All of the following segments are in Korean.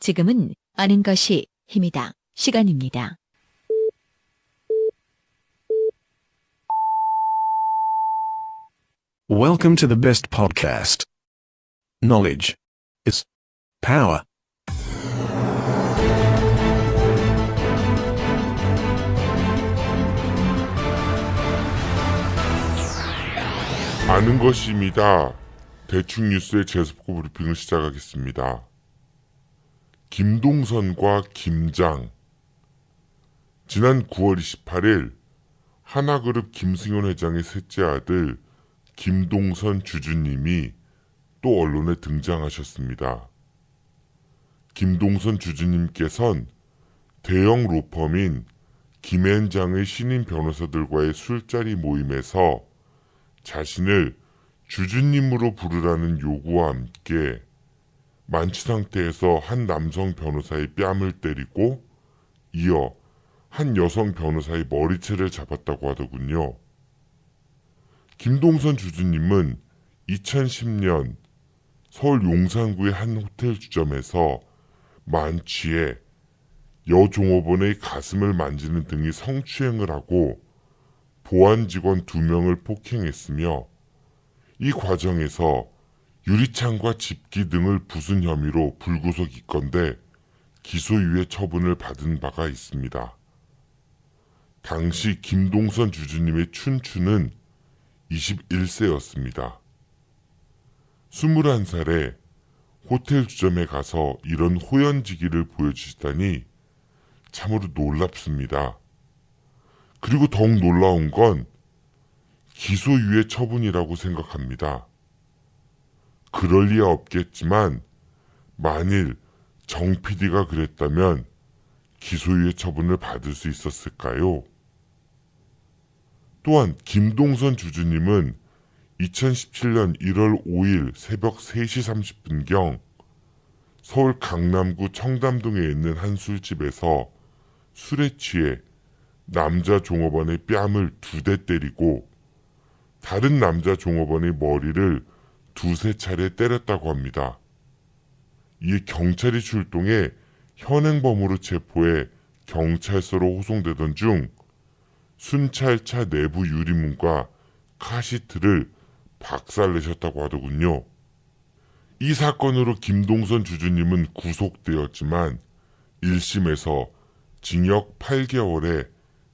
지금은 아는 것이 힘이다. 시간입니다. Welcome to the best podcast. Knowledge. It's power. 아는 것입니다. 대충 뉴스의 재습고 브리핑을 시작하겠습니다. 김동선과 김장. 지난 9월 28일 하나그룹 김승현 회장의 셋째 아들 김동선 주주님이 또 언론에 등장하셨습니다. 김동선 주주님께선 대형 로펌인 김앤장의 신임 변호사들과의 술자리 모임에서 자신을 주주님으로 부르라는 요구와 함께 만취 상태에서 한 남성 변호사의 뺨을 때리고 이어 한 여성 변호사의 머리채를 잡았다고 하더군요. 김동선 주주님은 2010년 서울 용산구의 한 호텔 주점에서 만취해 여종업원의 가슴을 만지는 등의 성추행을 하고 보안 직원 2명을 폭행했으며 이 과정에서 유리창과 집기 등을 부순 혐의로 불구속 입건돼 기소유예 처분을 받은 바가 있습니다. 당시 김동선 주주님의 춘추는 21세였습니다. 21살에 호텔 주점에 가서 이런 호연지기를 보여주시다니 참으로 놀랍습니다. 그리고 더욱 놀라운 건 기소유예 처분이라고 생각합니다. 그럴 리야 없겠지만 만일 정 PD가 그랬다면 기소유예 처분을 받을 수 있었을까요? 또한 김동선 주주님은 2017년 1월 5일 새벽 3시 30분경 서울 강남구 청담동에 있는 한 술집에서 술에 취해 남자 종업원의 뺨을 2대 때리고 다른 남자 종업원의 머리를 2~3차례 때렸다고 합니다. 이에 경찰이 출동해 현행범으로 체포해 경찰서로 호송되던 중 순찰차 내부 유리문과 카시트를 박살내셨다고 하더군요. 이 사건으로 김동선 주주님은 구속되었지만 1심에서 징역 8개월에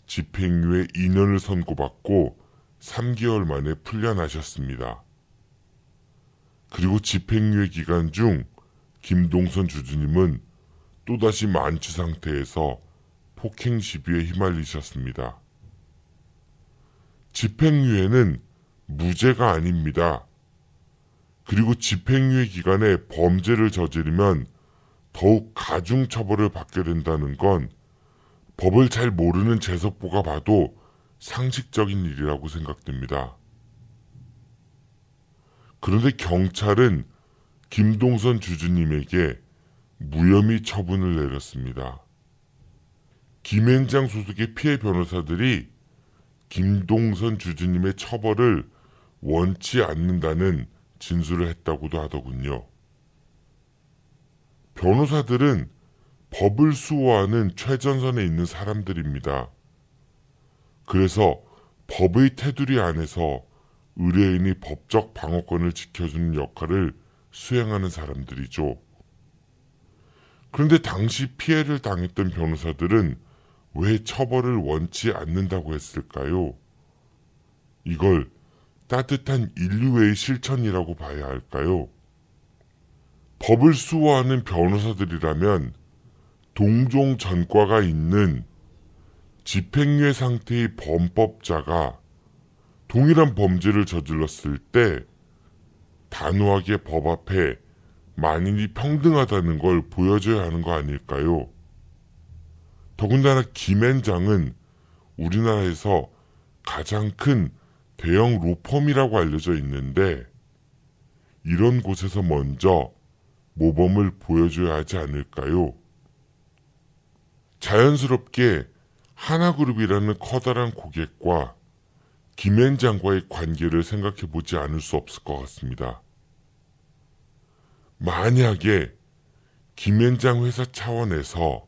집행유예 2년을 선고받고 3개월 만에 풀려나셨습니다. 그리고 집행유예 기간 중 김동선 주주님은 또다시 만취 상태에서 폭행 시비에 휘말리셨습니다. 집행유예는 무죄가 아닙니다. 그리고 집행유예 기간에 범죄를 저지르면 더욱 가중처벌을 받게 된다는 건 법을 잘 모르는 재석보가 봐도 상식적인 일이라고 생각됩니다. 그런데 경찰은 김동선 주주님에게 무혐의 처분을 내렸습니다. 김앤장 소속의 피해 변호사들이 김동선 주주님의 처벌을 원치 않는다는 진술을 했다고도 하더군요. 변호사들은 법을 수호하는 최전선에 있는 사람들입니다. 그래서 법의 테두리 안에서 의뢰인이 법적 방어권을 지켜주는 역할을 수행하는 사람들이죠. 그런데 당시 피해를 당했던 변호사들은 왜 처벌을 원치 않는다고 했을까요? 이걸 따뜻한 인류의 실천이라고 봐야 할까요? 법을 수호하는 변호사들이라면 동종 전과가 있는 집행유예 상태의 범법자가 동일한 범죄를 저질렀을 때 단호하게 법 앞에 만인이 평등하다는 걸 보여줘야 하는 거 아닐까요? 더군다나 김앤장은 우리나라에서 가장 큰 대형 로펌이라고 알려져 있는데 이런 곳에서 먼저 모범을 보여줘야 하지 않을까요? 자연스럽게 하나그룹이라는 커다란 고객과 김앤장과의 관계를 생각해보지 않을 수 없을 것 같습니다. 만약에 김앤장 회사 차원에서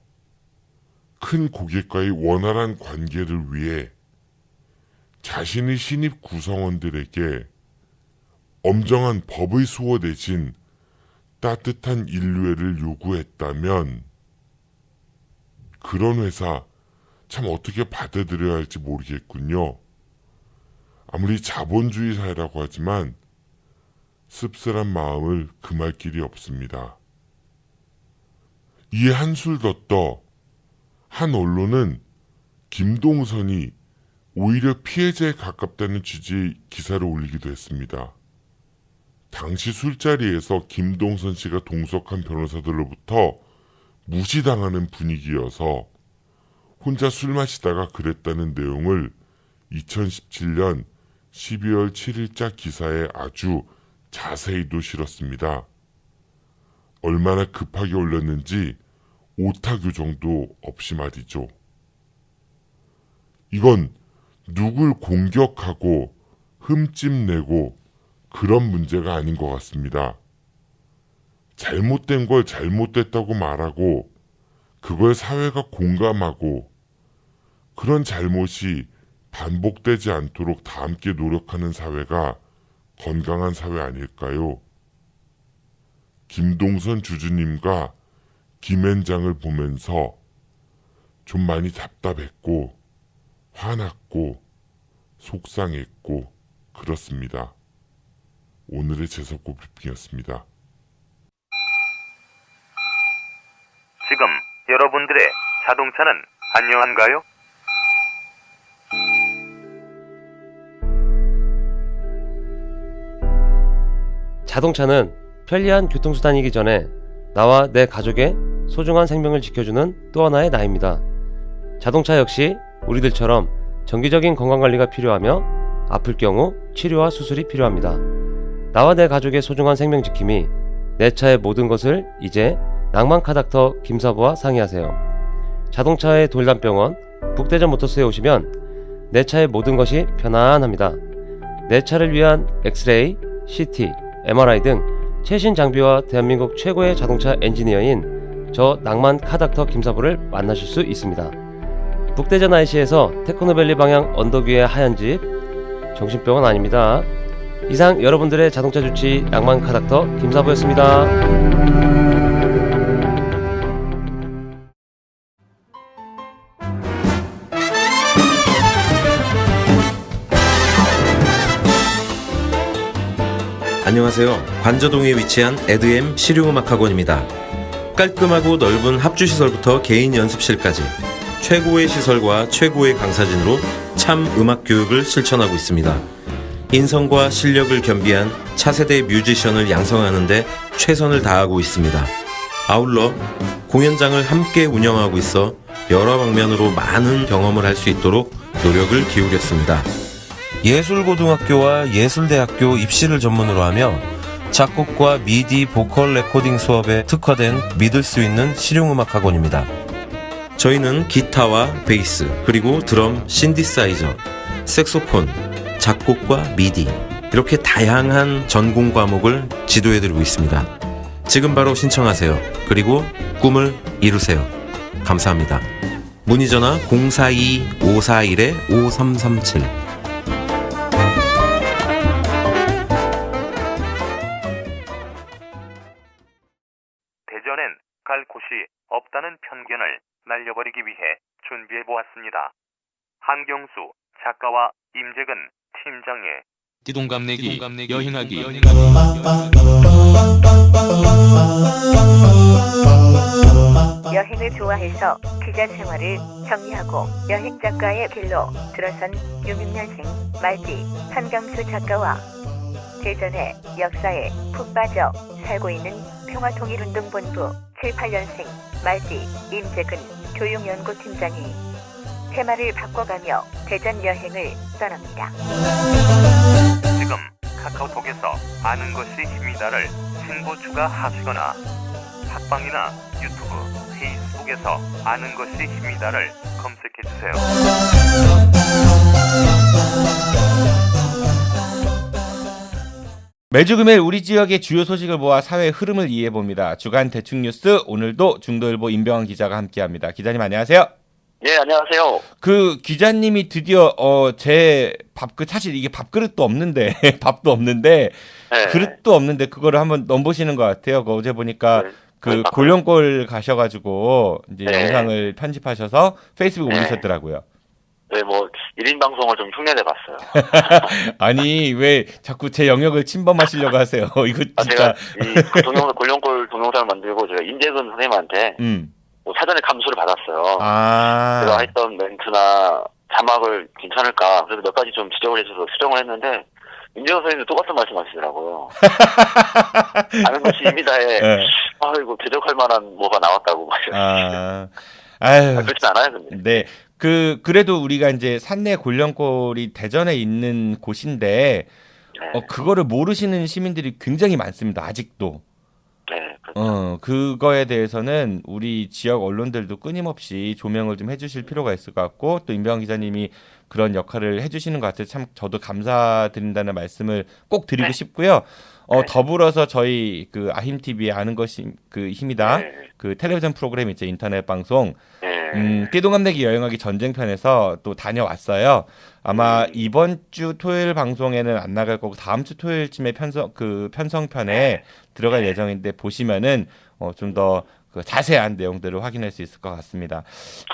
큰 고객과의 원활한 관계를 위해 자신의 신입 구성원들에게 엄정한 법의 수호 대신 따뜻한 인류애를 요구했다면 그런 회사 참 어떻게 받아들여야 할지 모르겠군요. 아무리 자본주의 사회라고 하지만 씁쓸한 마음을 금할 길이 없습니다. 이에 한술 더 떠 한 언론은 김동선이 오히려 피해자에 가깝다는 취지의 기사를 올리기도 했습니다. 당시 술자리에서 김동선 씨가 동석한 변호사들로부터 무시당하는 분위기여서 혼자 술 마시다가 그랬다는 내용을 2017년 12월 7일자 기사에 아주 자세히도 실었습니다. 얼마나 급하게 올렸는지 오타 교정도 없이 말이죠. 이건 누굴 공격하고 흠집내고 그런 문제가 아닌 것 같습니다. 잘못된 걸 잘못됐다고 말하고 그걸 사회가 공감하고 그런 잘못이 반복되지 않도록 다 함께 노력하는 사회가 건강한 사회 아닐까요? 김동선 주주님과 김앤장을 보면서 좀 많이 답답했고 화났고 속상했고 그렇습니다. 오늘의 재석고 브리핑이었습니다. 지금 여러분들의 자동차는 안녕한가요? 자동차는 편리한 교통수단이기 전에 나와 내 가족의 소중한 생명을 지켜주는 또 하나의 나입니다. 자동차 역시 우리들처럼 정기적인 건강관리가 필요하며 아플 경우 치료와 수술이 필요합니다. 나와 내 가족의 소중한 생명 지킴이 내 차의 모든 것을 이제 낭만카닥터 김사부와 상의하세요. 자동차의 돌담병원 북대전 모터스에 오시면 내 차의 모든 것이 편안합니다. 내 차를 위한 엑스레이, CT, MRI 등 최신 장비와 대한민국 최고의 자동차 엔지니어인 저 낭만 카닥터 김사부를 만나실 수 있습니다. 북대전 IC에서 테크노밸리 방향 언덕 위의 하얀 집, 정신병원 아닙니다. 이상 여러분들의 자동차 주치 낭만 카닥터 김사부였습니다. 안녕하세요. 관저동에 위치한 에드엠 실용음악학원입니다. 깔끔하고 넓은 합주시설부터 개인 연습실까지 최고의 시설과 최고의 강사진으로 참 음악 교육을 실천하고 있습니다. 인성과 실력을 겸비한 차세대 뮤지션을 양성하는 데 최선을 다하고 있습니다. 아울러 공연장을 함께 운영하고 있어 여러 방면으로 많은 경험을 할 수 있도록 노력을 기울였습니다. 예술고등학교와 예술대학교 입시를 전문으로 하며 작곡과 미디 보컬 레코딩 수업에 특화된 믿을 수 있는 실용음악학원입니다. 저희는 기타와 베이스, 그리고 드럼, 신디사이저, 색소폰, 작곡과 미디 이렇게 다양한 전공 과목을 지도해드리고 있습니다. 지금 바로 신청하세요. 그리고 꿈을 이루세요. 감사합니다. 문의전화 042-541-5337 대전엔 갈 곳이 없다는 편견을 날려버리기 위해 준비해보았습니다. 한경수 작가와 임재근 팀장의 띠동갑내기 여행하기 여행을 좋아해서 기자 생활을 정리하고 여행 작가의 길로 들어선 66년생 말띠 한경수 작가와 대전의 역사에 푹 빠져 살고 있는 평화통일운동본부 7, 8년생 말띠 임재근 교육연구팀장이 테마를 바꿔가며 대전 여행을 떠납니다. 지금 카카오톡에서 아는 것이 힘이다를 신고 추가하시거나 팟빵이나 유튜브, 페이스북에서 아는 것이 힘이다를 검색해주세요. 매주 금요일 우리 지역의 주요 소식을 모아 사회의 흐름을 이해해봅니다. 주간 대충뉴스 오늘도 중도일보 임병환 기자가 함께합니다. 기자님 안녕하세요. 예, 안녕하세요. 그 기자님이 드디어 제 밥그릇 사실 이게 밥그릇도 없는데 밥도 없는데 네. 그릇도 없는데 그거를 한번 넘보시는 것 같아요. 어제 보니까 네. 그 골룡골 가셔가지고 이제 네. 영상을 편집하셔서 페이스북에 네. 올리셨더라고요. 네, 뭐 1인 방송을 좀 흉내내 봤어요. 아니 왜 자꾸 제 영역을 침범하시려고 하세요? 이거 진짜. 제가 이 골룡골 동영상을 만들고 제가 임재근 선생님한테 뭐 사전에 감수를 받았어요. 제가 했던 멘트나 자막을 괜찮을까 그래서 몇 가지 좀 지적을 해줘서 수정을 했는데 임재근 선생님도 똑같은 말씀하시더라고요. 아는 것이 입니다에 네. 이거 대적할 만한 뭐가 나왔다고 아유. 그렇진 않아요, 근데. 네. 그래도 우리가 이제 산내 골룡골이 대전에 있는 곳인데, 그거를 모르시는 시민들이 굉장히 많습니다. 아직도. 네, 그렇죠. 그거에 대해서는 우리 지역 언론들도 끊임없이 조명을 좀 해주실 필요가 있을 것 같고, 또 임병환 기자님이 그런 역할을 해주시는 것 같아서 참 저도 감사드린다는 말씀을 꼭 드리고 싶고요. 더불어서 저희 그 아힘TV의 아는 것이 그 힘이다. 그 텔레비전 프로그램 있죠. 인터넷 방송. 띠동갑내기 여행하기 전쟁편에서 또 다녀왔어요. 아마 이번 주 토요일 방송에는 안 나갈 거고 다음 주 토요일쯤에 편성편에 들어갈 예정인데 보시면은 좀 더 자세한 내용들을 확인할 수 있을 것 같습니다.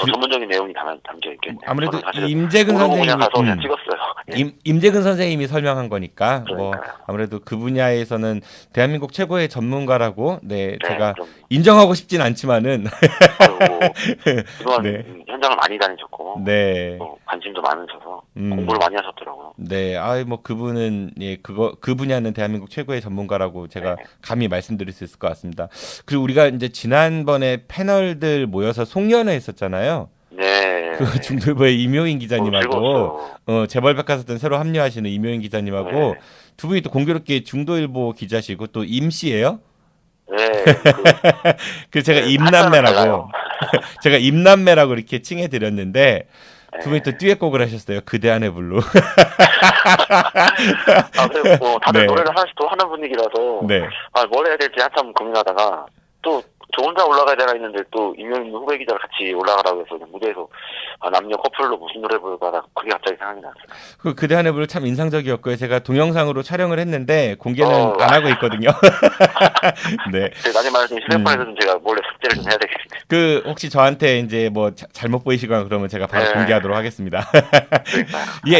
전문적인 내용이 담겨 있겠네요. 아무래도 임재근 선생님이 가서 그냥 찍었어요. 임재근 선생님이 설명한 거니까 뭐 아무래도 그 분야에서는 대한민국 최고의 전문가라고 제가 인정하고 싶진 않지만은 그동안 현장을 많이 다니셨고 관심도 많으셔서 공부를 많이 하셨더라고요. 네, 뭐 그분은 그 분야는 대한민국 최고의 전문가라고 제가 감히 말씀드릴 수 있을 것 같습니다. 그리고 우리가 이제 지난번에 패널들 모여서 송년회 했었잖아요. 네. 그 중도일보의 임효인 기자님하고 재벌백화사전 새로 합류하시는 임효인 기자님하고 두 분이 또 공교롭게 중도일보 기자시고 또 임씨예요. 네. 그 제가 임남매라고 제가 임남매라고 이렇게 칭해 드렸는데 두 분이 또 듀엣곡을 하셨어요. 그대 안의 블루. 그리고 다들 노래를 하나씩 또 하는 분위기라서 뭘 해야 될지 한참 고민하다가 또 저 혼자 올라가야 되나 했는데 또 임효인 후배 기자를 같이 올라가라고 해서 무대에서 남녀 커플로 무슨 노래 부를까 하다 그게 갑자기 생각이 났어요. 그대 안의 블루 참 인상적이었고요. 제가 동영상으로 촬영을 했는데 공개는 안 하고 있거든요. 네. 나중에 말해서 휴대폰에서 좀 제가 몰래 삭제를 좀 해야 되겠습니다. 혹시 저한테 이제 뭐 잘못 보이시거나 그러면 제가 바로 공개하도록 하겠습니다.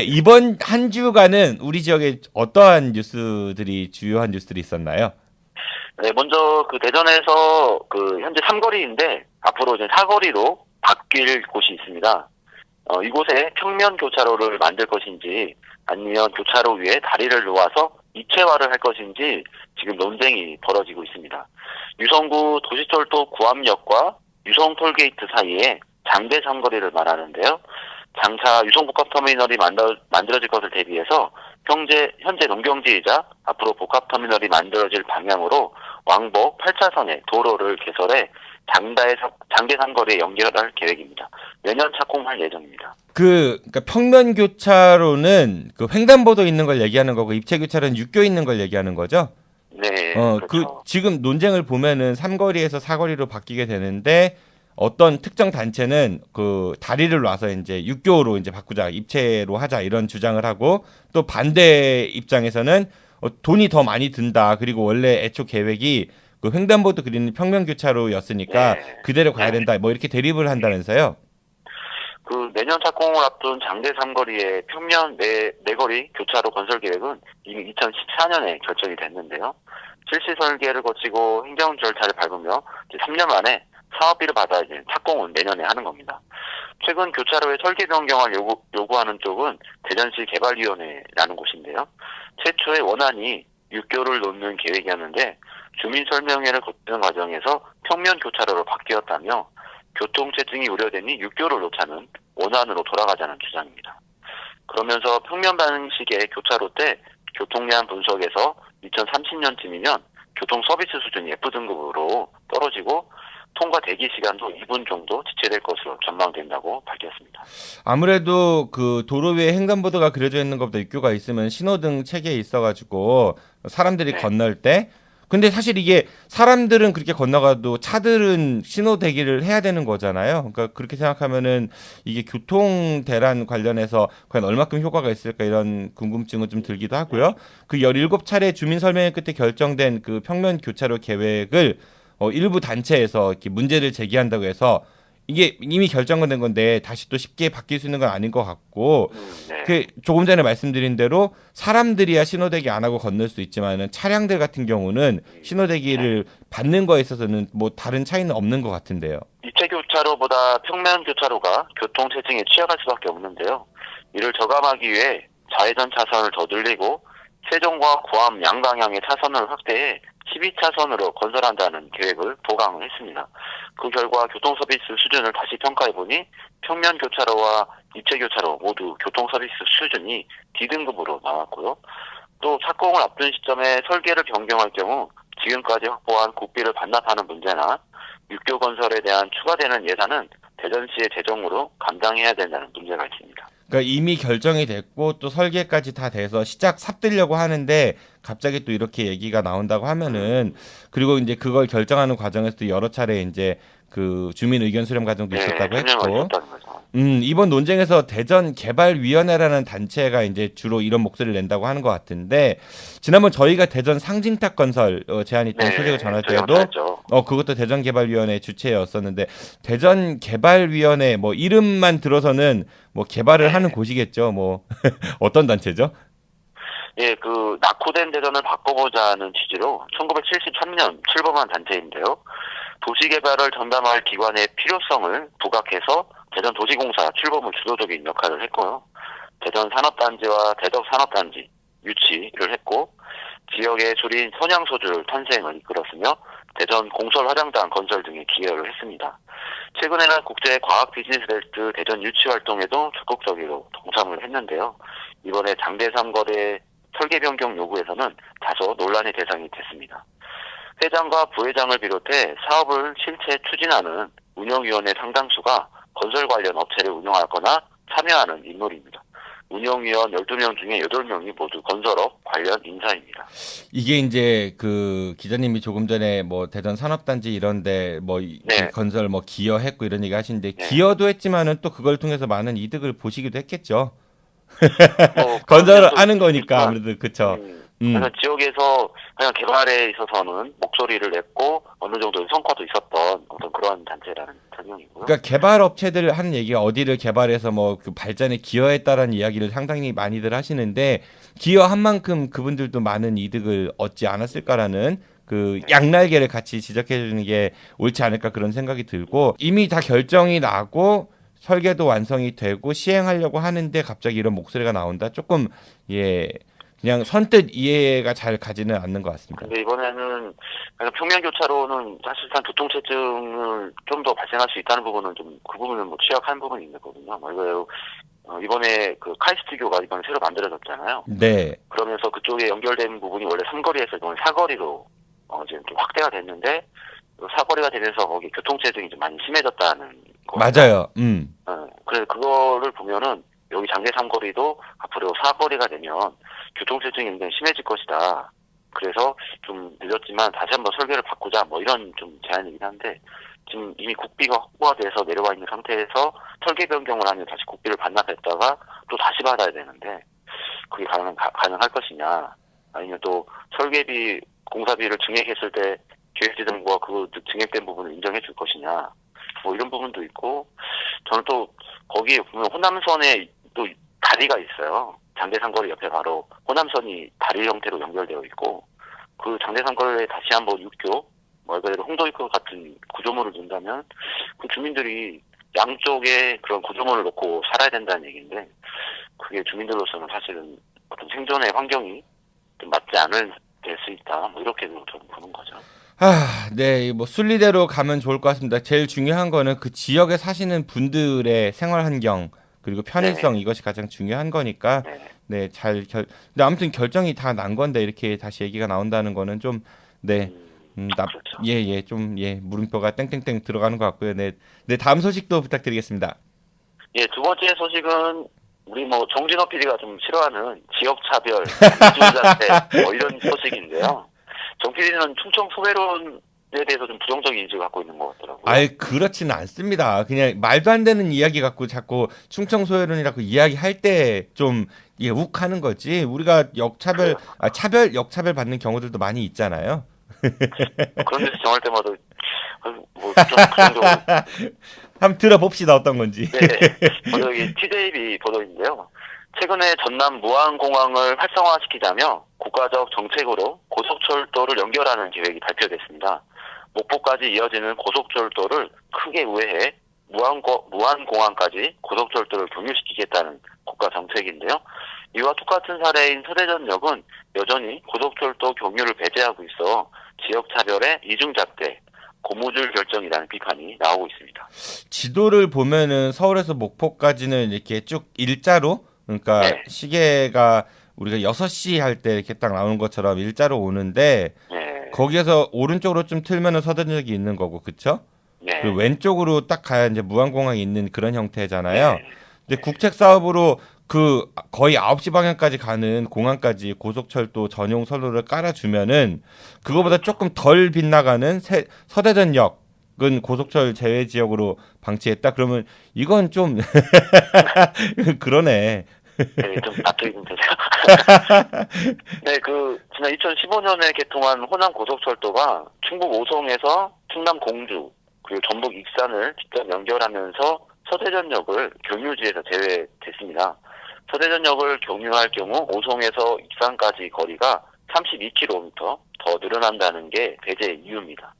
이번 한 주간은 우리 지역에 어떠한 뉴스들이 주요한 뉴스들이 있었나요? 네, 먼저 그 대전에서 그 현재 3거리인데 앞으로 이제 4거리로 바뀔 곳이 있습니다. 이곳에 평면 교차로를 만들 것인지 아니면 교차로 위에 다리를 놓아서 입체화를 할 것인지 지금 논쟁이 벌어지고 있습니다. 유성구 도시철도 구암역과 유성 톨게이트 사이에 장대 3거리를 말하는데요. 장차 유성복합터미널이 만들어질 것을 대비해서 현재 농경지이자 앞으로 복합터미널이 만들어질 방향으로 왕복 8차선의 도로를 개설해 장대 3거리에 연결할 계획입니다. 내년 착공할 예정입니다. 그러니까 평면 교차로는 그 횡단보도 있는 걸 얘기하는 거고 입체 교차로는 육교 있는 걸 얘기하는 거죠? 네. 그렇죠. 지금 논쟁을 보면은 3거리에서 4거리로 바뀌게 되는데 어떤 특정 단체는 그 다리를 놔서 이제 육교로 이제 바꾸자, 입체로 하자 이런 주장을 하고 또 반대 입장에서는 돈이 더 많이 든다. 그리고 원래 애초 계획이 그 횡단보도 그리는 평면 교차로였으니까 그대로 가야 된다. 뭐 이렇게 대립을 한다면서요. 그 내년 착공을 앞둔 장대 3거리의 평면 4거리 교차로 건설 계획은 이미 2014년에 결정이 됐는데요. 실시 설계를 거치고 행정 절차를 밟으며 이제 3년 만에 사업비를 받아 이제 착공은 내년에 하는 겁니다. 최근 교차로의 설계 변경을 요구하는 쪽은 대전시 개발위원회라는 곳인데요. 최초의 원안이 육교를 놓는 계획이었는데 주민 설명회를 거치는 과정에서 평면 교차로로 바뀌었다며 교통체증이 우려되니 육교를 놓자는 원안으로 돌아가자는 주장입니다. 그러면서 평면 방식의 교차로 때 교통량 분석에서 2030년쯤이면 교통 서비스 수준이 F등급으로 떨어지고 통과 대기 시간도 2분 정도 지체될 것으로 전망된다고 밝혔습니다. 아무래도 그 도로 위에 횡단보도가 그려져 있는 것보다 육교가 있으면 신호등 체계에 있어가지고 사람들이 네. 건널 때 근데 사실 이게 사람들은 그렇게 건너가도 차들은 신호 대기를 해야 되는 거잖아요. 그러니까 그렇게 생각하면은 이게 교통 대란 관련해서 과연 얼마큼 효과가 있을까 이런 궁금증은 좀 들기도 하고요. 그 17차례 주민 설명회 끝에 결정된 그 평면 교차로 계획을 일부 단체에서 이렇게 문제를 제기한다고 해서 이게 이미 결정된 건데 다시 또 쉽게 바뀔 수 있는 건 아닌 것 같고 네. 그 조금 전에 말씀드린 대로 사람들이야 신호대기 안 하고 건널 수 있지만은 차량들 같은 경우는 신호대기를 받는 거에 있어서는 뭐 다른 차이는 없는 것 같은데요. 이체 교차로보다 평면 교차로가 교통 체증에 취약할 수밖에 없는데요. 이를 저감하기 위해 좌회전 차선을 더 늘리고 세종과 구암 양방향의 차선을 확대해 12차선으로 건설한다는 계획을 보강을 했습니다. 그 결과 교통 서비스 수준을 다시 평가해 보니 평면 교차로와 이체 교차로 모두 교통 서비스 수준이 D등급으로 나왔고요. 또 착공을 앞둔 시점에 설계를 변경할 경우 지금까지 확보한 국비를 반납하는 문제나 육교 건설에 대한 추가되는 예산은 대전시의 재정으로 감당해야 된다는 문제가 있습니다. 그러니까 이미 결정이 됐고 또 설계까지 다 돼서 시작 삽들려고 하는데 갑자기 또 이렇게 얘기가 나온다고 하면은 그리고 이제 그걸 결정하는 과정에서도 여러 차례 이제 그 주민 의견 수렴 과정도 있었다고 했고 이번 논쟁에서 대전개발위원회라는 단체가 이제 주로 이런 목소리를 낸다고 하는 것 같은데 지난번 저희가 대전 상징탑 건설 제안이 있다는 소식을 전할 때도 그것도 대전개발위원회 주체였었는데 대전개발위원회 뭐 이름만 들어서는 뭐 개발을 하는 곳이겠죠. 뭐 어떤 단체죠? 예, 그 낙후된 대전을 바꿔보자는 취지로 1973년 출범한 단체인데요. 도시개발을 전담할 기관의 필요성을 부각해서 대전도시공사 출범을 주도적인 역할을 했고요. 대전산업단지와 대덕산업단지 유치를 했고 지역의 줄인 선양소줄 탄생을 이끌었으며 대전공설화장단 건설 등에 기여를 했습니다. 최근에는 국제과학비즈니스벨트 대전 유치 활동에도 적극적으로 동참을 했는데요. 이번에 장대삼거래 설계 변경 요구에서는 다소 논란의 대상이 됐습니다. 회장과 부회장을 비롯해 사업을 실체 추진하는 운영위원회 상당수가 건설 관련 업체를 운영하거나 참여하는 인물입니다. 운영위원 12명 중에 8명이 모두 건설업 관련 인사입니다. 이게 이제 그 기자님이 조금 전에 뭐 대전 산업단지 이런데 뭐 네. 건설 뭐 기여했고 이런 얘기 하시는데 기여도 했지만은 또 그걸 통해서 많은 이득을 보시기도 했겠죠. 건설을 하는 거니까 아무래도 그렇죠. 그래서 지역에서 그냥 개발에 있어서는 목소리를 냈고 어느 정도 성과도 있었던 어떤 그런 단체라는 설명이고요. 그러니까 개발 업체들 하는 얘기가 어디를 개발해서 뭐 그 발전에 기여했다라는 이야기를 상당히 많이들 하시는데 기여한 만큼 그분들도 많은 이득을 얻지 않았을까라는 그 양날개를 같이 지적해 주는 게 옳지 않을까 그런 생각이 들고 이미 다 결정이 나고 설계도 완성이 되고 시행하려고 하는데 갑자기 이런 목소리가 나온다. 조금 그냥 선뜻 이해가 잘 가지는 않는 것 같습니다. 근데 이번에는 평면 교차로는 사실상 교통체증을 좀 더 발생할 수 있다는 부분은 좀 그 부분은 뭐 취약한 부분이 있거든요. 왜요? 이번에 그 카이스트교가 이번에 새로 만들어졌잖아요. 네. 그러면서 그쪽에 연결된 부분이 원래 삼거리에서 이번에 사거리로 지금 좀 확대가 됐는데 사거리가 되면서 거기 교통체증이 좀 많이 심해졌다는 거. 맞아요. 그래서 그거를 보면은 여기 장대 삼거리도 앞으로 사거리가 되면 교통체증이 굉장히 심해질 것이다. 그래서 좀 늦었지만 다시 한번 설계를 바꾸자 뭐 이런 좀 제안이긴 한데 지금 이미 국비가 확보가 돼서 내려와 있는 상태에서 설계 변경을 하면 다시 국비를 반납했다가 또 다시 받아야 되는데 그게 가능할 것이냐 아니면 또 설계비 공사비를 증액했을 때 기획재정부가 그 증액된 부분을 인정해 줄 것이냐 뭐 이런 부분도 있고 저는 또 거기에 보면 호남선에 또 다리가 있어요. 장대삼거리 옆에 바로 호남선이 다리 형태로 연결되어 있고 그 장대삼거리에 다시 한번 육교 말 그대로 홍도입구 같은 구조물을 둔다면 그 주민들이 양쪽에 그런 구조물을 놓고 살아야 된다는 얘기인데 그게 주민들로서는 사실은 어떤 생존의 환경이 좀 맞지 않을 될 수 있다. 뭐 이렇게도 좀 보는 거죠. 네, 뭐 순리대로 가면 좋을 것 같습니다. 제일 중요한 거는 그 지역에 사시는 분들의 생활 환경 그리고 편의성 이것이 가장 중요한 거니까 근데 아무튼 결정이 다 난 건데 이렇게 다시 얘기가 나온다는 거는 좀 그렇죠. 예, 좀 물음표가 땡땡땡 들어가는 것 같고요. 네, 다음 소식도 부탁드리겠습니다. 예, 두 번째 소식은 우리 정진호 PD가 좀 싫어하는 지역차별, 이중잣대 이런 소식인데요. 정 PD는 충청 소외론에 대해서 좀 부정적인 인식을 갖고 있는 것 같더라고요. 아예 그렇지는 않습니다. 그냥 말도 안 되는 이야기 갖고 자꾸 충청 소외론이라고 이야기할 때 좀 욱하는 거지. 우리가 역차별 받는 경우들도 많이 있잖아요. 그런 데서 정할 때마다 좀 부정적으로. 한번 들어봅시다 어떤 건지. 네, 먼저 여기 TJB 보도인데요. 최근에 전남 무안공항을 활성화시키자며 국가적 정책으로 고속철도를 연결하는 계획이 발표됐습니다. 목포까지 이어지는 고속철도를 크게 우회해 무안공항까지 고속철도를 경유시키겠다는 국가 정책인데요. 이와 똑같은 사례인 서대전역은 여전히 고속철도 경유를 배제하고 있어 지역차별의 이중잣대, 고무줄 결정이라는 비판이 나오고 있습니다. 지도를 보면은 서울에서 목포까지는 이렇게 쭉 일자로, 그러니까 네. 시계가 우리가 6시 할 때 이렇게 딱 나오는 것처럼 일자로 오는데 네. 거기에서 오른쪽으로 좀 틀면은 서대전역이 있는 거고, 그쵸? 네. 그리고 왼쪽으로 딱 가야 이제 무안공항이 있는 그런 형태잖아요. 네. 근데 국책 사업으로 그 거의 9시 방향까지 가는 공항까지 고속철도 전용 선로를 깔아주면은 그거보다 조금 덜 빗나가는 서대전역은 고속철 제외 지역으로 방치했다. 그러면 이건 좀 그러네. 네, 좀 납득이 좀 되세요. 네, 지난 2015년에 개통한 호남 고속철도가 충북 오송에서 충남 공주 그리고 전북 익산을 직접 연결하면서 서대전역을 경유지에서 제외됐습니다. 서대전역을 경유할 경우 오송에서 익산까지 거리가 32km 더 늘어난다는 게 배제 이유입니다.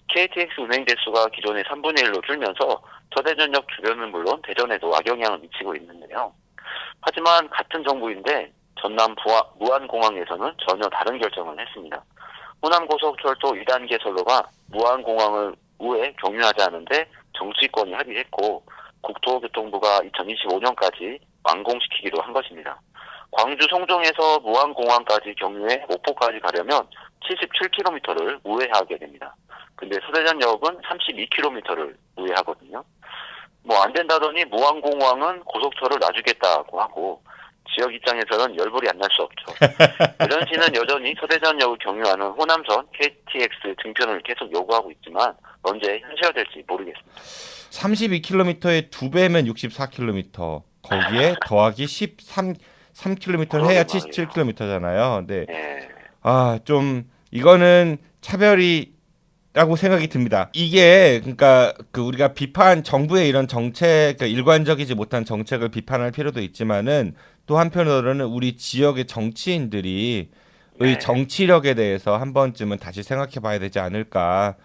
KTX 운행 대수가 기존의 3분의 1로 줄면서 서대전역 주변은 물론 대전에도 악영향을 미치고 있는데요. 하지만 같은 정부인데 전남 무안공항에서는 전혀 다른 결정을 했습니다. 호남고속철도 2단계 선로가 무안공항을 우회 경유하지 않은데 정치권이 합의했고 국토교통부가 2025년까지 완공시키기로 한 것입니다. 광주 송정에서 무안공항까지 경유해 목포까지 가려면 77km를 우회하게 됩니다. 근데 서대전역은 32km를 우회하거든요. 안 된다더니 무안공항은 고속철을 놔주겠다고 하고 지역 입장에서는 열불이 안 날 수 없죠. 대전시는 여전히 서대전역을 경유하는 호남선 KTX 등편을 계속 요구하고 있지만 언제 현실화될지 모르겠습니다. 32km의 2배면 64km. 거기에 더하기 3km를 해야 77km잖아요. 네. 좀 이거는 차별이라고 생각이 듭니다. 이게 그러니까 우리가 정부의 이런 정책, 일관적이지 못한 정책을 비판할 필요도 있지만은 또 한편으로는 우리 지역의 정치인들이 의 정치력에 대해서 한 번쯤은 다시 생각해 봐야 되지 않을까.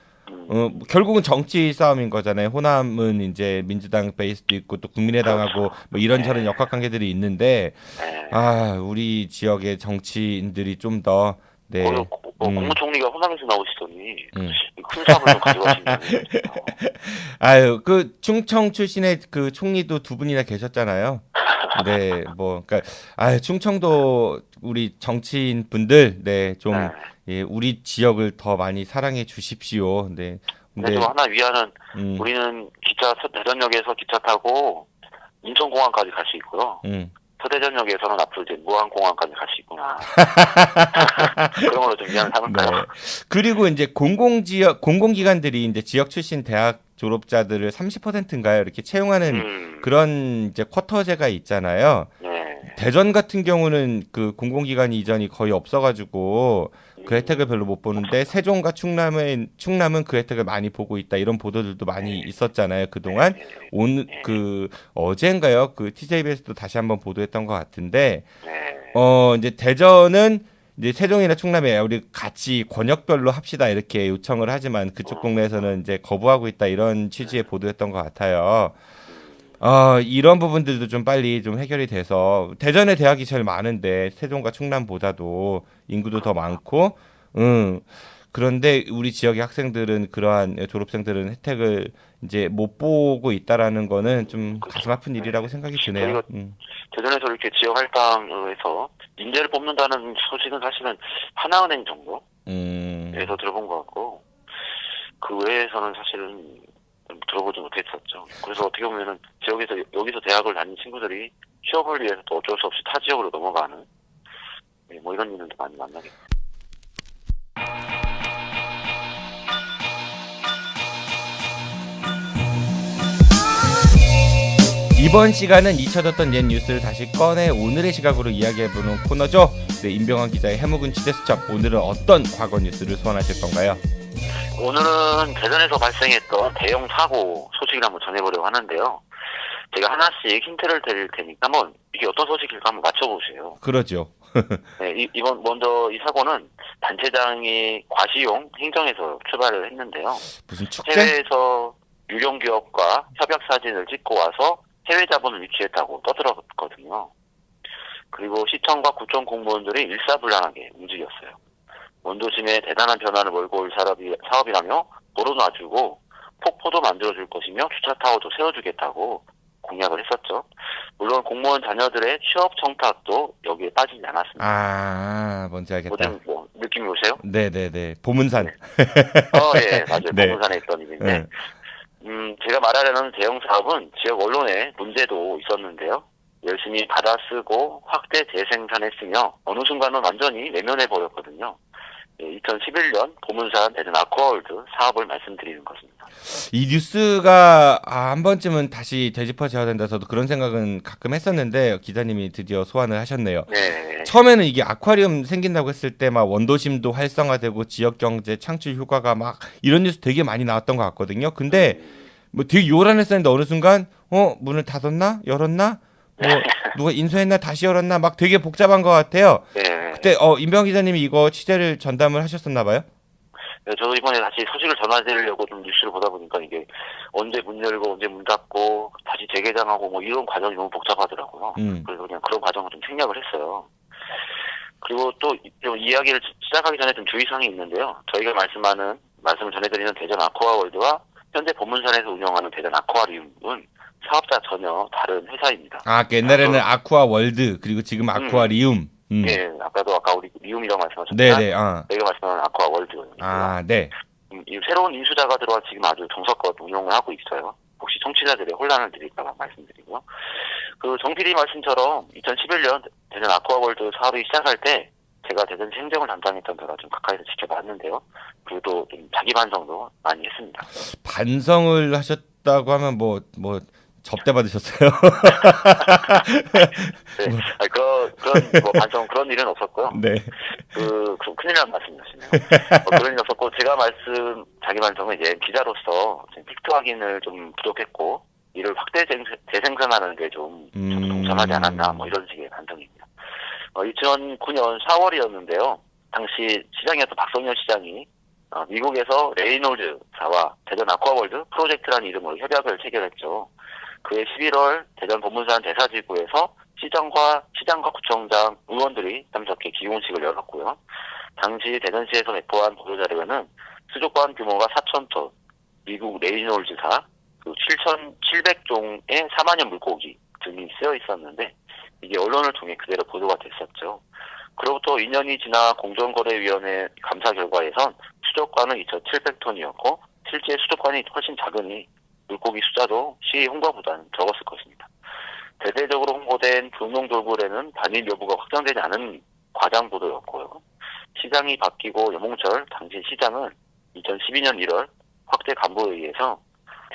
결국은 정치 싸움인 거잖아요. 호남은 이제 민주당 베이스도 있고 또 국민의당하고 이런저런 역학관계들이 있는데 우리 지역의 정치인들이 좀 더 국무총리가 호남에서 나오시더니 큰 사업을 좀 가져가시는 그 충청 출신의 그 총리도 두 분이나 계셨잖아요. 네, 그러니까 충청도 우리 정치인 분들 좀 우리 지역을 더 많이 사랑해 주십시오. 네. 근데 또 하나 위안은 우리는 대전역에서 기차 타고 인천공항까지 갈 수 있고요. 서대전역에서는 앞으로 이제 무안공항까지 갈 수 있구나. 그런 걸로 좀 위안을 삼을까요? 네. 그리고 이제 공공기관들이 이제 지역 출신 대학 졸업자들을 30%인가요? 이렇게 채용하는 그런 이제 쿼터제가 있잖아요. 대전 같은 경우는 그 공공기관 이전이 거의 없어가지고 그 혜택을 별로 못 보는데 세종과 충남은 그 혜택을 많이 보고 있다 이런 보도들도 많이 있었잖아요. 그동안 어제인가요? 그 TJBS도 다시 한번 보도했던 것 같은데 이제 대전은 이제 세종이나 충남에 우리 같이 권역별로 합시다 이렇게 요청을 하지만 그쪽 동네에서는 이제 거부하고 있다 이런 취지의 보도였던 것 같아요. 이런 부분들도 좀 빨리 좀 해결이 돼서 대전에 대학이 제일 많은데 세종과 충남보다도 인구도 더 많고 그런데 우리 지역의 학생들은 그러한 졸업생들은 혜택을 이제 못 보고 있다라는 거는 좀 가슴 아픈 일이라고 생각이 드네요. 대전에서 이렇게 지역 할당을 해서 인재를 뽑는다는 소식은 사실은 하나은행 정도 에서 들어본 것 같고 그 외에서는 사실은 들어보지 못했었죠. 그래서 어떻게 보면은 여기서 대학을 다닌 친구들이 취업을 위해서 또 어쩔 수 없이 타 지역으로 넘어가는 뭐 이런 일들도 많이 만나게. 이번 시간은 잊혀졌던 옛 뉴스를 다시 꺼내 오늘의 시각으로 이야기해보는 코너죠. 네, 임병환 기자의 해묵은 취재수첩. 오늘은 어떤 과거 뉴스를 소환하실 건가요? 오늘은 대전에서 발생했던 대형 사고 소식을 한번 전해보려고 하는데요. 제가 하나씩 힌트를 드릴 테니까 한번 이게 어떤 소식일까 한번 맞춰보세요. 그러죠. 네, 먼저 이 사고는 단체장이 과시용 행정에서 출발을 했는데요. 무슨 축제? 해외에서 유령 기업과 협약 사진을 찍고 와서 해외 자본을 유치했다고 떠들었거든요. 그리고 시청과 구청 공무원들이 일사불란하게 움직였어요. 원도심에 대단한 변화를 몰고 올 사업이라며 도로 놔주고 폭포도 만들어줄 것이며 주차타워도 세워주겠다고 공약을 했었죠. 물론 공무원 자녀들의 취업 청탁도 여기에 빠지지 않았습니다. 아, 뭔지 알겠다. 뭐 느낌이 오세요? 네네네. 보문산. 네. 예, 맞아요. 네. 보문산에 있던 일인데. 제가 말하려는 대형 사업은 지역 언론에 문제도 있었는데요. 열심히 받아쓰고 확대 재생산했으며 어느 순간은 완전히 내면해 버렸거든요. 2011년 보문산 대전 아쿠아월드 사업을 말씀드리는 것입니다. 이 뉴스가 한 번쯤은 다시 되짚어져야 된다. 저도 그런 생각은 가끔 했었는데 기자님이 드디어 소환을 하셨네요. 네. 처음에는 이게 아쿠아리움 생긴다고 했을 때 막 원도심도 활성화되고 지역경제 창출 효과가 막 이런 뉴스 되게 많이 나왔던 것 같거든요. 근데 뭐 되게 요란했었는데 어느 순간 문을 닫았나? 열었나? 뭐 누가 인수했나? 다시 열었나? 막 되게 복잡한 것 같아요. 네. 그때 임병 기자님이 이거 취재를 전담을 하셨었나 봐요? 네, 저도 이번에 다시 소식을 전해드리려고 좀 뉴스를 보다 보니까 이게 언제 문 열고 언제 문 닫고 다시 재개장하고 뭐 이런 과정이 너무 복잡하더라고요. 그래서 그냥 그런 과정을 좀 생략을 했어요. 그리고 또 좀 이야기를 시작하기 전에 좀 주의사항이 있는데요. 저희가 말씀을 전해드리는 대전 아쿠아월드와 현재 보문산에서 운영하는 대전 아쿠아리움은 사업자 전혀 다른 회사입니다. 옛날에는 아쿠아월드 그리고 지금 아쿠아리움. 예, 아까 우리 리움이라고 말씀하셨지만 네네. 저희가 말씀하는 아쿠아월드입니다. 네. 이 새로운 인수자가 들어와 지금 아주 정석껏 운영을 하고 있어요. 혹시 청취자들의 혼란을 드릴까 말씀드리고요. 그 정 PD 말씀처럼 2011년 대전 아쿠아월드 사업이 시작할 때 제가 대전시 행정을 담당했던 데가 좀 가까이서 지켜봤는데요. 그래도 좀 자기 반성도 많이 했습니다. 반성을 하셨다고 하면 뭐 접대 받으셨어요? 네, 그런 뭐 반성 그런 일은 없었고요. 네. 큰일 난 말씀이었네요. 그런 일 없었고 제가 자기 반성은 이제 기자로서 팩트 확인을 좀 부족했고 이를 확대 재생산하는 게 좀 저도 동참하지 않았나 뭐 이런 식의 반성입니다. 2009년 4월이었는데요. 당시 시장이었던 박성현 시장이 미국에서 레이놀즈사와 대전 아쿠아월드 프로젝트라는 이름으로 협약을 체결했죠. 그해 11월 대전 보문산 대사지구에서 시장과 구청장, 의원들이 참석해 기공식을 열었고요. 당시 대전시에서 배포한 보도자료에는 수족관 규모가 4,000톤, 미국 레이놀즈사 7,700종의 사만여 물고기 등이 쓰여 있었는데 이게 언론을 통해 그대로 보도가 됐었죠. 그로부터 2년이 지나 공정거래위원회 감사 결과에선 수족관은 2,700톤이었고 실제 수족관이 훨씬 작으니 물고기 숫자도 시의 홍보보다는 적었을 것입니다. 대대적으로 홍보된 금농돌굴에는 반일 여부가 확정되지 않은 과장 보도였고요. 시장이 바뀌고 여몽철 당시 시장은 2012년 1월 확대 간부에 의해서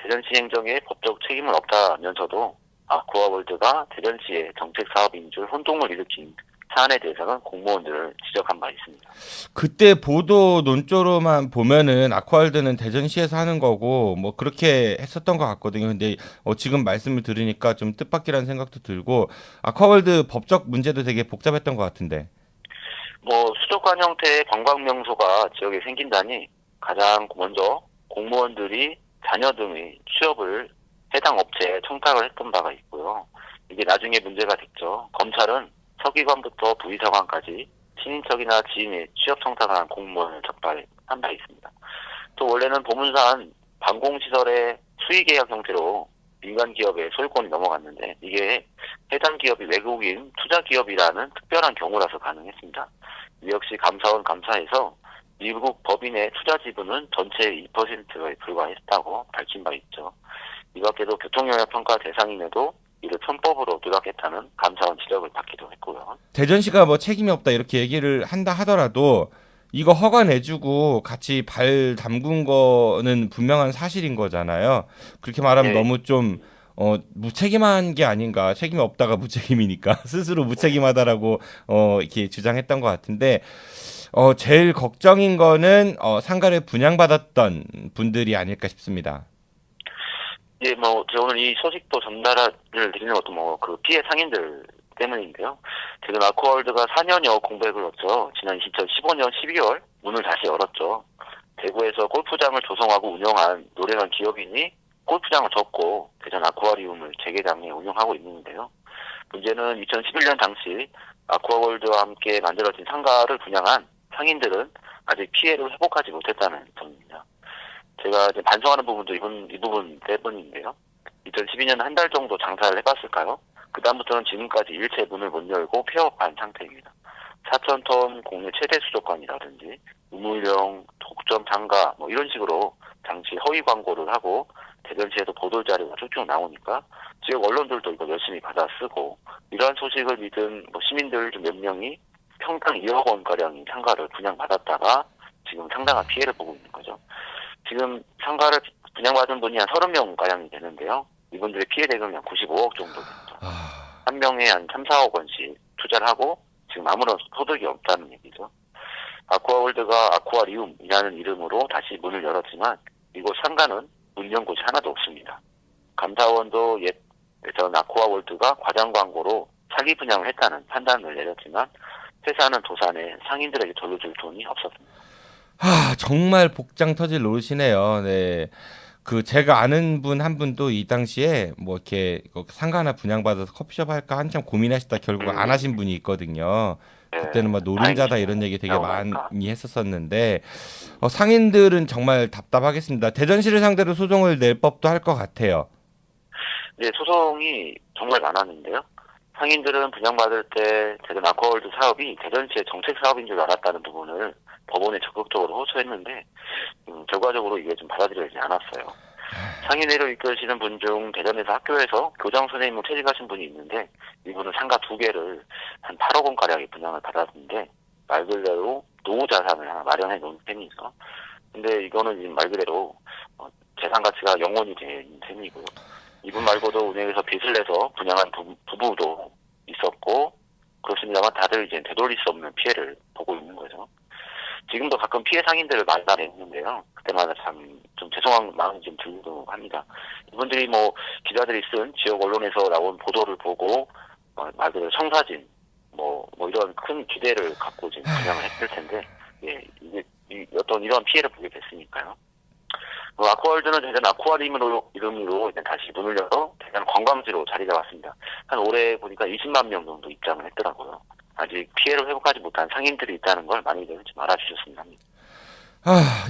대전시 행정에 법적 책임은 없다면서도 아쿠아월드가 대전시의 정책 사업인 줄 혼동을 일으킨 사안에 대해서는 공무원들을 지적한 바 있습니다. 그때 보도 논조로만 보면은 아쿠아월드는 대전시에서 하는 거고 뭐 그렇게 했었던 것 같거든요. 근데 지금 말씀을 들으니까 좀 뜻밖이라는 생각도 들고 아쿠아월드 법적 문제도 되게 복잡했던 것 같은데. 뭐 수족관 형태의 관광 명소가 지역에 생긴다니 가장 먼저 공무원들이 자녀 등의 취업을 해당 업체에 청탁을 했던 바가 있고요. 이게 나중에 문제가 됐죠. 검찰은 서기관부터 부의사관까지 친인척이나 지인의 취업 청탁을 한 공무원을 적발한 바 있습니다. 또 원래는 보문산 방공시설의 수의계약 형태로 민간 기업의 소유권이 넘어갔는데 이게 해당 기업이 외국인 투자기업이라는 특별한 경우라서 가능했습니다. 이 역시 감사원 감사에서 미국 법인의 투자 지분은 전체의 2%에 불과했다고 밝힌 바 있죠. 이 밖에도 교통영향평가 대상임에도 이를 편법으로 누락했다는 감사원 지적을 받기도 했고요. 대전시가 뭐 책임이 없다 이렇게 얘기를 한다 하더라도 이거 허가 내주고 같이 발 담근 거는 분명한 사실인 거잖아요. 그렇게 말하면 네. 너무 좀 무책임한 게 아닌가. 책임이 없다가 무책임이니까 스스로 무책임하다라고 이렇게 주장했던 것 같은데 제일 걱정인 거는 상가를 분양받았던 분들이 아닐까 싶습니다. 예, 제가 오늘 이 소식도 전달을 드리는 것도 그 피해 상인들 때문인데요. 지금 아쿠아월드가 4년여 공백을 뒀죠. 지난 2015년 12월 문을 다시 열었죠. 대구에서 골프장을 조성하고 운영한 노래한 기업인이 골프장을 접고 대전 아쿠아리움을 재개장해 운영하고 있는데요. 문제는 2011년 당시 아쿠아월드와 함께 만들어진 상가를 분양한 상인들은 아직 피해를 회복하지 못했다는 점입니다. 제가 이제 반성하는 부분도 이 부분 때문인데요. 2012년 한 달 정도 장사를 해봤을까요? 그 다음부터는 지금까지 일체 문을 못 열고 폐업한 상태입니다. 4,000톤 국내 최대 수족관이라든지 우물령, 독점 상가 이런 식으로 장치 허위 광고를 하고 대전시에도 보도 자료가 쭉쭉 나오니까 지역 언론들도 이거 열심히 받아 쓰고 이러한 소식을 믿은 시민들 몇 명이 평당 2억 원가량의 상가를 분양받았다가 지금 상당한 피해를 보고 있는 거죠. 지금 상가를 분양받은 분이 한 30명가량이 되는데요. 이분들의 피해 대금이 한 95억 정도 됩니다. 한 명에 한 3, 4억 원씩 투자를 하고 지금 아무런 소득이 없다는 얘기죠. 아쿠아월드가 아쿠아리움이라는 이름으로 다시 문을 열었지만 이곳 상가는 문 연 곳이 하나도 없습니다. 감사원도 예전 아쿠아월드가 과장 광고로 사기 분양을 했다는 판단을 내렸지만 회사는 도산에 상인들에게 돌려줄 돈이 없었습니다. 정말 복장 터질 노릇이네요. 네. 제가 아는 분 한 분도 이 당시에 이렇게 상가 하나 분양받아서 커피숍 할까 한참 고민하시다 결국 안 하신 분이 있거든요. 그때는 노른자다 이런 얘기 되게 많이 했었었는데 상인들은 정말 답답하겠습니다. 대전시를 상대로 소송을 낼 법도 할 것 같아요. 네, 소송이 정말 많았는데요. 상인들은 분양받을 때 대전 아쿠아월드 사업이 대전시의 정책 사업인 줄 알았다는 부분을 법원에 적극적으로 호소했는데 결과적으로 이게 좀 받아들여지지 않았어요. 상인회를 이끄시는 분 중 대전에서 학교에서 교장 선생님으로 퇴직하신 분이 있는데 이분은 상가 2개를 한 8억 원가량의 분양을 받았는데 말 그대로 노후 자산을 하나 마련해 놓은 셈이죠. 근데 이거는 지금 말 그대로 재산 가치가 0원이 된 셈이고요. 이분 말고도 은행에서 빚을 내서 분양한 부부도 있었고 그렇습니다만 다들 이제 되돌릴 수 없는 피해를 보고 있는 거죠. 지금도 가끔 피해 상인들을 만나뵙는데요. 그때마다 참 좀 죄송한 마음이 좀 들기도 합니다. 이분들이 기자들이 쓴 지역 언론에서 나온 보도를 보고 말 그대로 청사진 이런 큰 기대를 갖고 지금 분양을 했을 텐데 이게 어떤 이런 피해를 보게 됐으니까요. 아쿠아월드는 대전 아쿠아리움으로 이름으로 이제 다시 문을 열어 대전 관광지로 자리 잡았습니다. 한 올해 보니까 20만 명 정도 입장을 했더라고요. 아직 피해를 회복하지 못한 상인들이 있다는 걸 많이들 좀 알아주셨으면 합니다.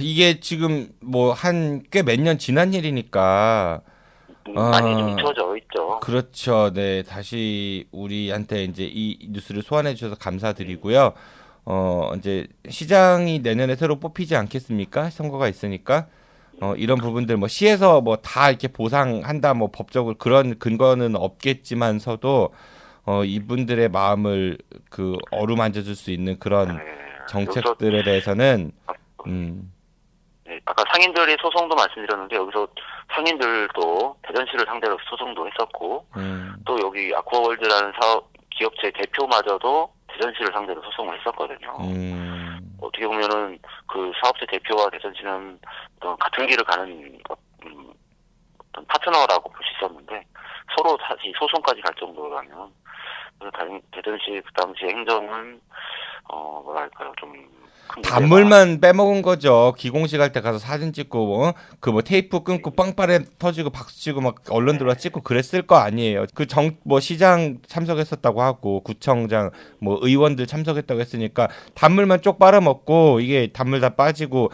이게 지금 한 꽤 몇 년 지난 일이니까 많이 좀 잊혀져 있죠. 그렇죠. 네, 다시 우리한테 이제 이 뉴스를 소환해 주셔서 감사드리고요. 이제 시장이 내년에 새로 뽑히지 않겠습니까? 선거가 있으니까. 이런 부분들 시에서 다 이렇게 보상한다 법적으로 그런 근거는 없겠지만서도 이분들의 마음을 어루만져 줄 수 있는 그런 정책들에 대해서는 네, 아까 상인들의 소송도 말씀드렸는데 여기서 상인들도 대전시를 상대로 소송도 했었고 또 여기 아쿠아월드라는 기업체 대표마저도 대전시를 상대로 소송을 했었거든요. 어떻게 보면은 그 사업체 대표와 대전시는 같은 길을 가는 어떤 파트너라고 볼 수 있었는데 서로 다시 소송까지 갈 정도라면 대전시 그 당시의 행정은 좀 단물만 빼먹은 거죠. 기공식 할 때 가서 사진 찍고 테이프 끊고 빵빠레 터지고 박수치고 언론들과 찍고 그랬을 거 아니에요. 시장 참석했었다고 하고 구청장 의원들 참석했다고 했으니까 단물만 쪽 빨아먹고 이게 단물 다 빠지고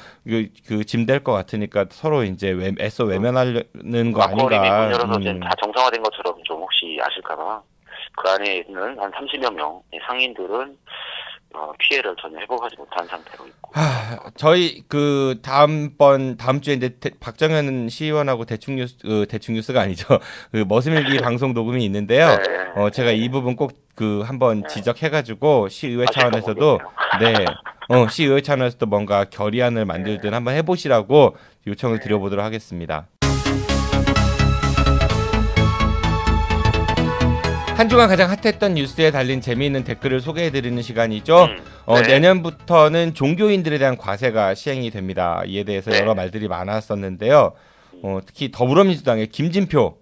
짐 될 것 같으니까 서로 이제 애써 외면하려는 거 아닌가. 문 열어서 다 정상화된 것처럼 좀 혹시 아실까봐 그 안에 있는 한 30여 명의 상인들은 피해를 전혀 회복하지 못한 상태로 있고. 저희 그 다음 주에 이제 박정현 시의원하고 대충 뉴스가 아니죠. 그 머스밀기 방송 녹음이 있는데요. 네. 제가 이 부분 꼭 그 한번 지적해가지고 시의회 차원에서도 시의회 차원에서도 뭔가 결의안을 만들든 한번 해보시라고 요청을 드려보도록 하겠습니다. 한 주간 가장 핫했던 뉴스에 달린 재미있는 댓글을 소개해드리는 시간이죠. 내년부터는 종교인들에 대한 과세가 시행이 됩니다. 이에 대해서 여러 말들이 많았었는데요. 특히 더불어민주당의 김진표,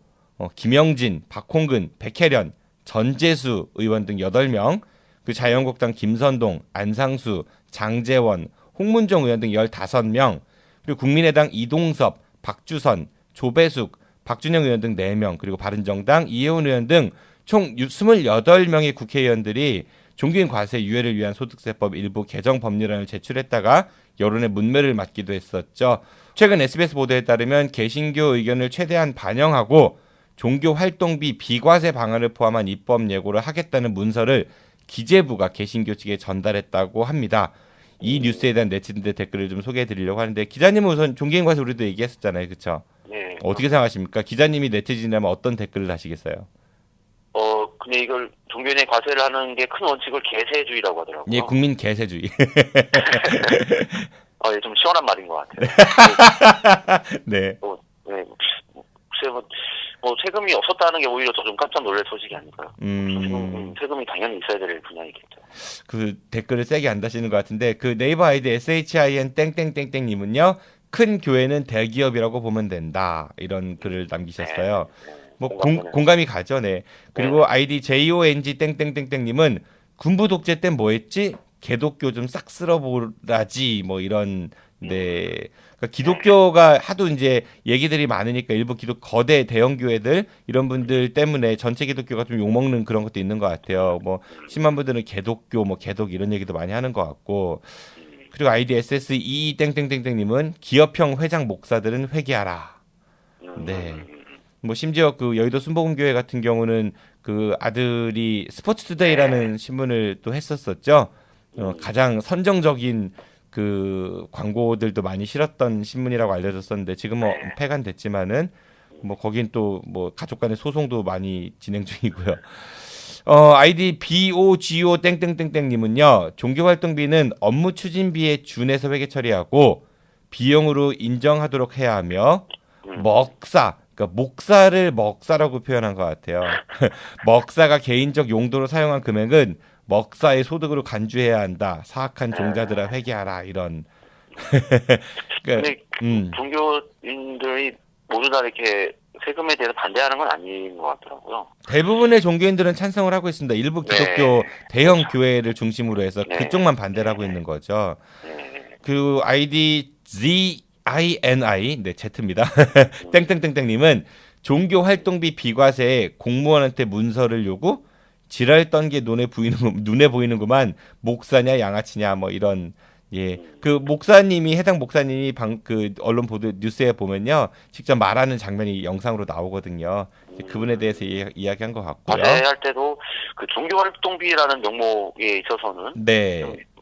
김영진, 박홍근, 백혜련, 전재수 의원 등 8명, 그 자유한국당 김선동, 안상수, 장재원, 홍문종 의원 등 15명, 그리고 국민의당 이동섭, 박주선, 조배숙, 박준영 의원 등 4명, 그리고 바른정당 이혜원 의원 등 총 28명의 국회의원들이 종교인 과세 유예를 위한 소득세법 일부 개정 법률안을 제출했다가 여론의 문매를 맞기도 했었죠. 최근 SBS 보도에 따르면 개신교 의견을 최대한 반영하고 종교 활동비 비과세 방안을 포함한 입법 예고를 하겠다는 문서를 기재부가 개신교 측에 전달했다고 합니다. 이 뉴스에 대한 네티즌들 댓글을 좀 소개해드리려고 하는데, 기자님은 우선 종교인 과세 우리도 얘기했었잖아요, 그렇죠? 네. 어떻게 생각하십니까? 기자님이 네티즌이라면 어떤 댓글을 하시겠어요? 근데 이걸 종교인의 과세를 하는 게 큰 원칙을 개세주의라고 하더라고요. 예, 국민 개세주의. 예, 좀 시원한 말인 것 같아요. 네. 글쎄 세금이 없었다는 게 오히려 좀 깜짝 놀랄 소식이 아닐까요? 세금이 당연히 있어야 될 분야이겠죠. 그 댓글을 세게 안 다시는 것 같은데, 그 네이버 아이디 SHIN 땡땡땡땡님은요, 큰 교회는 대기업이라고 보면 된다, 이런 글을 남기셨어요. 공감이 가죠, 네. 그리고 아이디 JONG 땡땡땡땡님은 군부 독재 때 뭐했지? 개독교 좀 싹 쓸어보라지, 이런. 네. 그러니까 기독교가 하도 이제 얘기들이 많으니까 일부 거대 대형 교회들 이런 분들 때문에 전체 기독교가 좀 욕먹는 그런 것도 있는 것 같아요. 심한 분들은 개독교, 개독 이런 얘기도 많이 하는 것 같고. 그리고 아이디 SSE 땡땡땡땡님은 기업형 회장 목사들은 회개하라. 네. 심지어 그 여의도 순복음교회 같은 경우는 그 아들이 스포츠투데이라는 신문을 또 했었었죠. 가장 선정적인 그 광고들도 많이 실었던 신문이라고 알려졌었는데, 지금은 폐간됐지만은 거긴 또 가족 간의 소송도 많이 진행 중이고요. 아이디 BOGO 땡땡땡땡님은요, 종교활동비는 업무 추진비에 준해서 회계 처리하고 비용으로 인정하도록 해야 하며, 그러니까 목사를 먹사라고 표현한 것 같아요. 먹사가 개인적 용도로 사용한 금액은 먹사의 소득으로 간주해야 한다. 사악한 종자들아 회개하라, 이런. 근데 종교인들이 모두 다 이렇게 세금에 대해서 반대하는 건 아닌 것 같더라고요. 대부분의 종교인들은 찬성을 하고 있습니다. 일부 기독교 대형 교회를 중심으로 해서 그쪽만 반대를 하고 있는 거죠. 그 아이디 ZINI, Z입니다. 땡땡땡땡님은 종교 활동비 비과세에 공무원한테 문서를 요구? 지랄 떤게 눈에 보이는구만. 목사냐 양아치냐 이런. 예, 그 해당 목사님이 그 언론 보도 뉴스에 보면요, 직접 말하는 장면이 영상으로 나오거든요. 그분에 대해서 이야기한 것 같고요. 과세할 때도 그 종교활동비라는 명목에 있어서는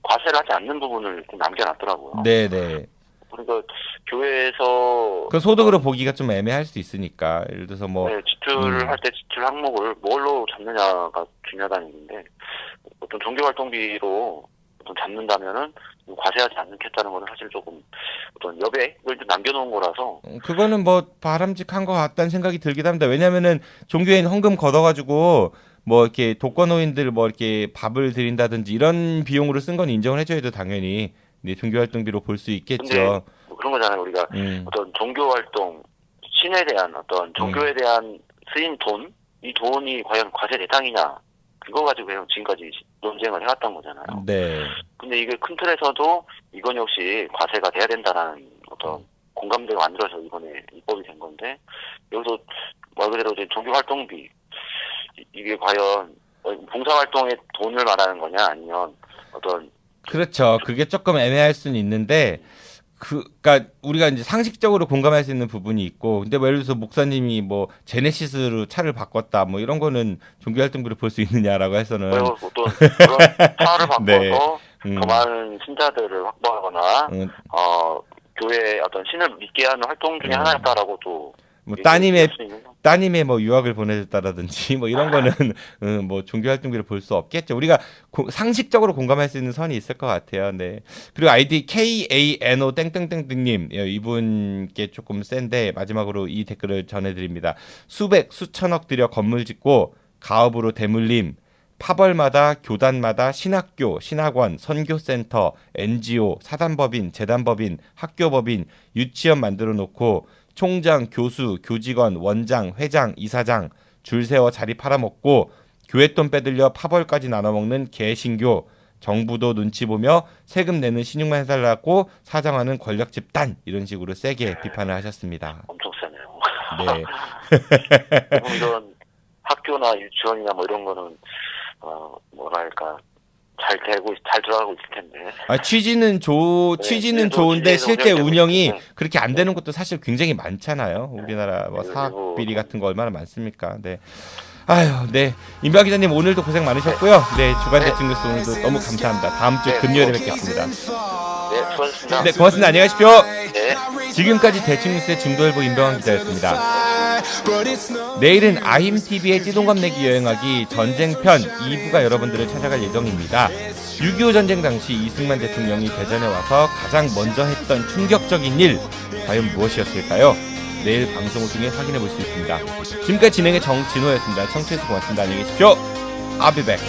과세를 하지 않는 부분을 좀 남겨놨더라고요. 네네. 그러니까 교회에서 그 소득으로 보기가 좀 애매할 수도 있으니까, 예를 들어서 지출을 할 때 지출 항목을 뭘로 잡느냐가 중요하다는 얘기인데, 어떤 종교활동비로 잡는다면은 과세하지 않겠다는 거는 사실 조금 어떤 여백을 좀 남겨놓은 거라서, 그거는 바람직한 것 같다는 생각이 들긴 합니다. 왜냐면은 종교인 헌금 걷어가지고 이렇게 독거노인들 이렇게 밥을 드린다든지 이런 비용으로 쓴 건 인정을 해줘야죠, 당연히. 종교활동비로 볼 수 있겠죠. 근데 그런 거잖아요. 우리가 어떤 종교활동, 신에 대한 어떤 종교에 대한 쓰인 돈, 이 돈이 과연 과세 대상이냐, 그거 가지고 지금까지 논쟁을 해왔던 거잖아요. 네. 근데 이게 큰 틀에서도 이건 역시 과세가 돼야 된다는 어떤 공감대가 만들어서 이번에 입법이 된 건데, 여기서 말 그대로 이제 종교활동비, 이게 과연 봉사활동의 돈을 말하는 거냐, 아니면 어떤. 그렇죠. 그게 조금 애매할 수는 있는데, 그러니까 우리가 이제 상식적으로 공감할 수 있는 부분이 있고, 근데 뭐 예를 들어서 목사님이 뭐 제네시스로 차를 바꿨다, 뭐 이런 거는 종교 활동비를 볼 수 있느냐라고 해서는 또 그런 차를 바꿔서 네. 더 많은 신자들을 확보하거나 교회의 어떤 신을 믿게 하는 활동 중에 하나였다라고 또 뭐 따님의 뭐 유학을 보내줬다라든지 뭐 이런 거는 뭐 종교 활동비를 볼 수 없겠죠. 우리가 상식적으로 공감할 수 있는 선이 있을 것 같아요. 네. 그리고 아이디 KANO 땡땡땡땡님 이분께 조금 센데 마지막으로 이 댓글을 전해드립니다. 수천억 들여 건물 짓고 가업으로 대물림, 파벌마다 교단마다 신학교, 신학원, 선교센터, NGO, 사단법인, 재단법인, 학교법인, 유치원 만들어 놓고 총장, 교수, 교직원, 원장, 회장, 이사장 줄 세워 자리 팔아먹고 교회 돈 빼들려 파벌까지 나눠먹는 개신교, 정부도 눈치 보며 세금 내는 신용만 해달라고 사장하는 권력 집단, 이런 식으로 세게 비판을 하셨습니다. 엄청 세네요. 네. 이런 학교나 유치원이나 뭐 이런 거는 뭐랄까 잘 들어가고 있을 텐데. 취지는 취지는 좋은데 실제 운영이 있는데. 그렇게 안 되는 것도 사실 굉장히 많잖아요. 우리나라 뭐 사학 비리 같은 거 얼마나 많습니까? 네. 아유, 네. 임박 기자님 오늘도 고생 많으셨고요. 네, 주간 대책 뉴스 오늘도 너무 감사합니다. 다음 주 금요일에 뵙겠습니다. 네, 수고하셨습니다. 네, 고맙습니다. 안녕히 가십시오. 네. 지금까지 대책 뉴스의 중도일보 임병환 기자였습니다. 내일은 아힘TV의 찌동감 내기 여행하기 전쟁편 2부가 여러분들을 찾아갈 예정입니다. 6.25 전쟁 당시 이승만 대통령이 대전에 와서 가장 먼저 했던 충격적인 일, 과연 무엇이었을까요? 내일 방송을 통해 확인해 볼 수 있습니다. 지금까지 진행의 정진호였습니다. 청취해주셔서 고맙습니다. 안녕히 계십시오. I'll be back.